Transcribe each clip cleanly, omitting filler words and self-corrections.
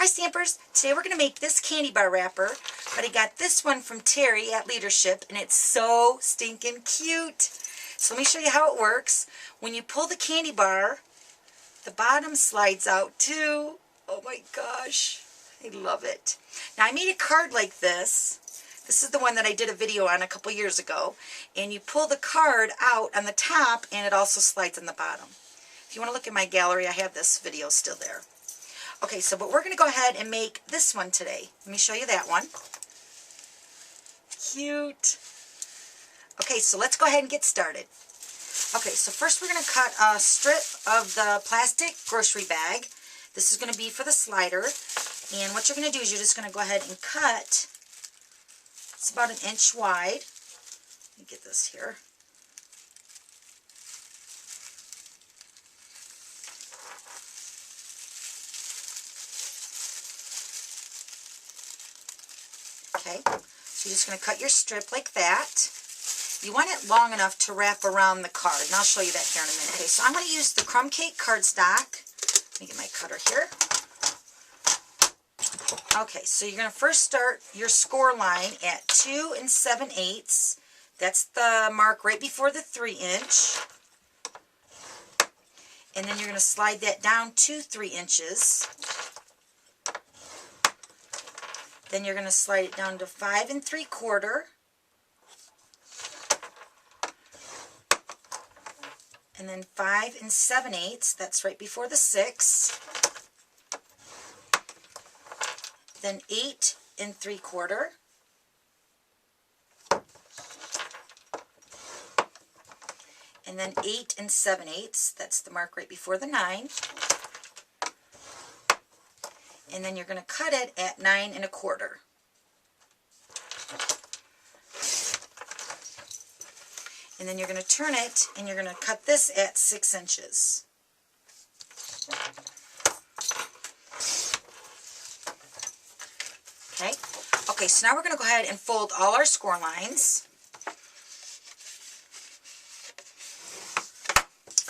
Hi Stampers! Today we're going to make this candy bar wrapper, but I got this one from Terry at Leadership and it's so stinking cute. So let me show you how it works. When you pull the candy bar, the bottom slides out too. Oh my gosh, I love it. Now I made a card like this. This is the one that I did a video on a couple years ago. And you pull the card out on the top and it also slides on the bottom. If you want to look at my gallery, I have this video still there. Okay, so but we're going to go ahead and make this one today. Let me show you that one. Cute. Okay, so let's go ahead and get started. Okay, so first we're going to cut a strip of the plastic grocery bag. This is going to be for the slider. And what you're going to do is you're just going to go ahead and cut. It's about 1 inch wide. Let me get this here. Okay, so you're just going to cut your strip like that. You want it long enough to wrap around the card, and I'll show you that here in a minute. Okay, so I'm going to use the Crumb Cake cardstock. Let me get my cutter here. Okay, so you're going to first start your score line at 2 7/8. That's the mark right before the 3 inch. And then you're going to slide that down to 3 inches. Then you're going to slide it down to 5 3/4. And then 5 7/8. That's right before the 6. Then 8 3/4. And then 8 7/8. That's the mark right before the 9. And then you're going to cut it at 9 1/4. And then you're going to turn it and you're going to cut this at 6 inches. Okay. Okay, so now we're going to go ahead and fold all our score lines.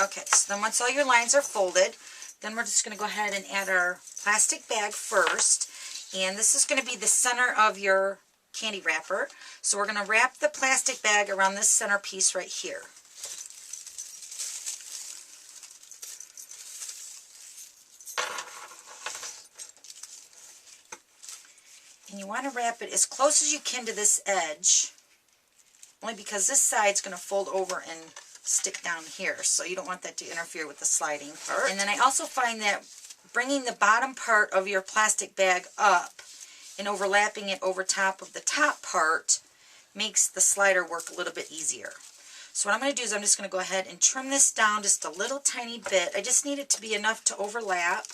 Okay, so then once all your lines are folded, then we're just going to go ahead and add our plastic bag first. And this is going to be the center of your candy wrapper. So we're going to wrap the plastic bag around this center piece right here. And you want to wrap it as close as you can to this edge, only because this side's going to fold over and stick down here, so you don't want that to interfere with the sliding part. And then I also find that bringing the bottom part of your plastic bag up and overlapping it over top of the top part makes the slider work a little bit easier. So what I'm going to do is I'm just going to go ahead and trim this down just a little tiny bit. I just need it to be enough to overlap.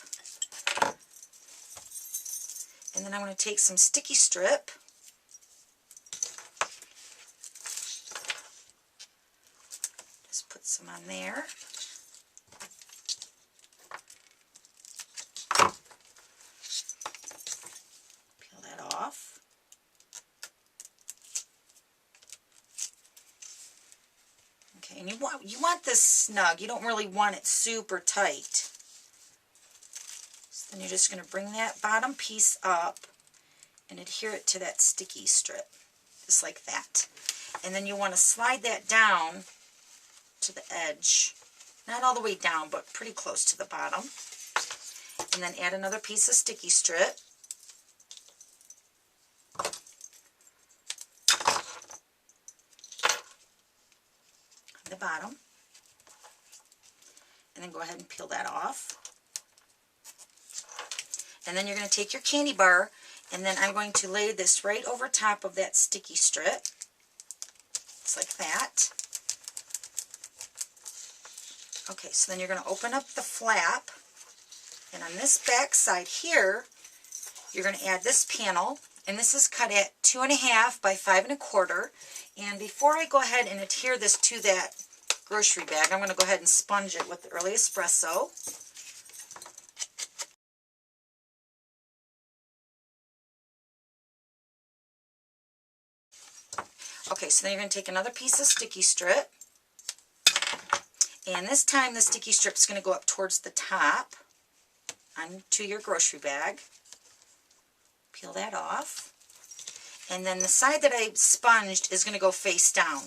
And then I'm going to take some sticky strip. Just put some on there. Peel that off. Okay, and you want this snug. You don't really want it super tight. So then you're just going to bring that bottom piece up and adhere it to that sticky strip, just like that. And then you want to slide that down to the edge. Not all the way down, but pretty close to the bottom. And then add another piece of sticky strip. On the bottom. And then go ahead and peel that off. And then you're going to take your candy bar, and then I'm going to lay this right over top of that sticky strip. Just like that. Okay, so then you're going to open up the flap, and on this back side here, you're going to add this panel, and this is cut at 2 1/2 by 5 1/4. And before I go ahead and adhere this to that grocery bag, I'm going to go ahead and sponge it with the early espresso. Okay, so then you're going to take another piece of sticky strip, and this time the sticky strip is going to go up towards the top onto your grocery bag. Peel that off. And then the side that I sponged is going to go face down.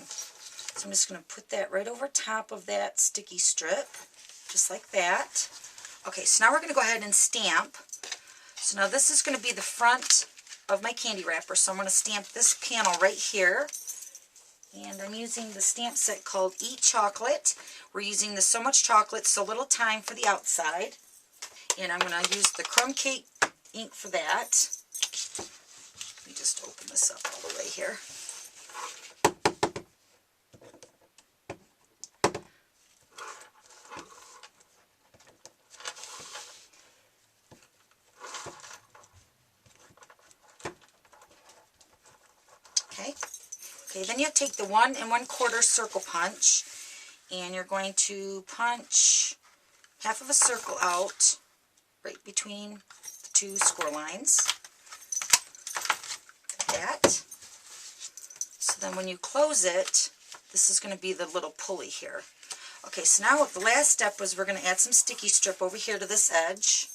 So I'm just going to put that right over top of that sticky strip, just like that. Okay, so now we're going to go ahead and stamp. So now this is going to be the front of my candy wrapper. So I'm going to stamp this panel right here. And I'm using the stamp set called Eat Chocolate. We're using the So Much Chocolate, So Little Time for the outside. And I'm going to use the Crumb Cake ink for that. Let me just open this up all the way here. Okay, then you take the 1 1/4 circle punch, and you're going to punch half of a circle out right between the 2 score lines, like that. So then when you close it, this is going to be the little pulley here. Okay, so now the last step was we're going to add some sticky strip over here to this edge.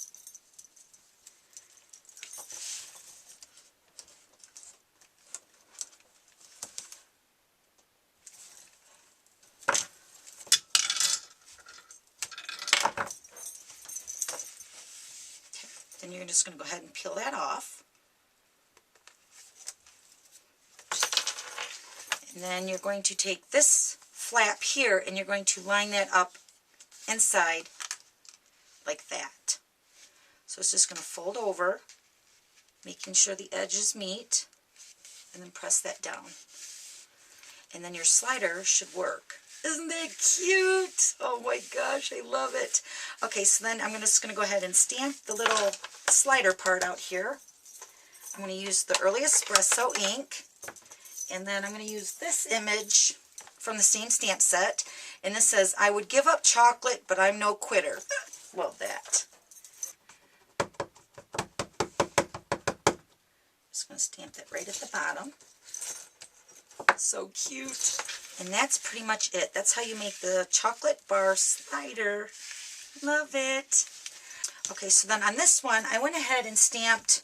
Then you're just going to go ahead and peel that off. And then you're going to take this flap here and you're going to line that up inside like that. So it's just going to fold over, making sure the edges meet, and then press that down. And then your slider should work. Isn't that cute? Oh my gosh, I love it. Okay, so then I'm just going to go ahead and stamp the little slider part out here. I'm going to use the Early Espresso ink, and then I'm going to use this image from the same stamp set, and this says, "I would give up chocolate, but I'm no quitter." Love that. Just going to stamp that right at the bottom. So cute. And that's pretty much it. That's how you make the chocolate bar slider. Love it. Okay, so then on this one, I went ahead and stamped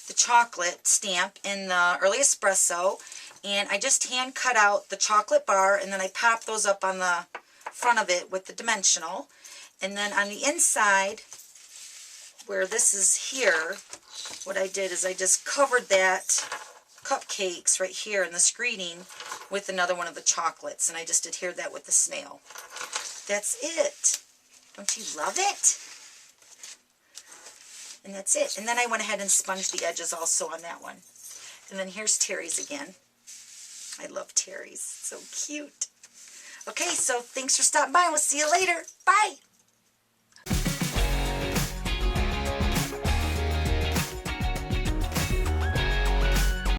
the chocolate stamp in the Early Espresso, and I just hand cut out the chocolate bar, and then I popped those up on the front of it with the dimensional. And then on the inside, where this is here, what I did is I just covered that cupcakes right here in the screening with another one of the chocolates, and I just adhered that with the snail. That's it. Don't you love it? And that's it. And then I went ahead and sponged the edges also on that one. And then here's Terry's again. I love Terry's. So cute. Okay, so thanks for stopping by. We'll see you later. Bye.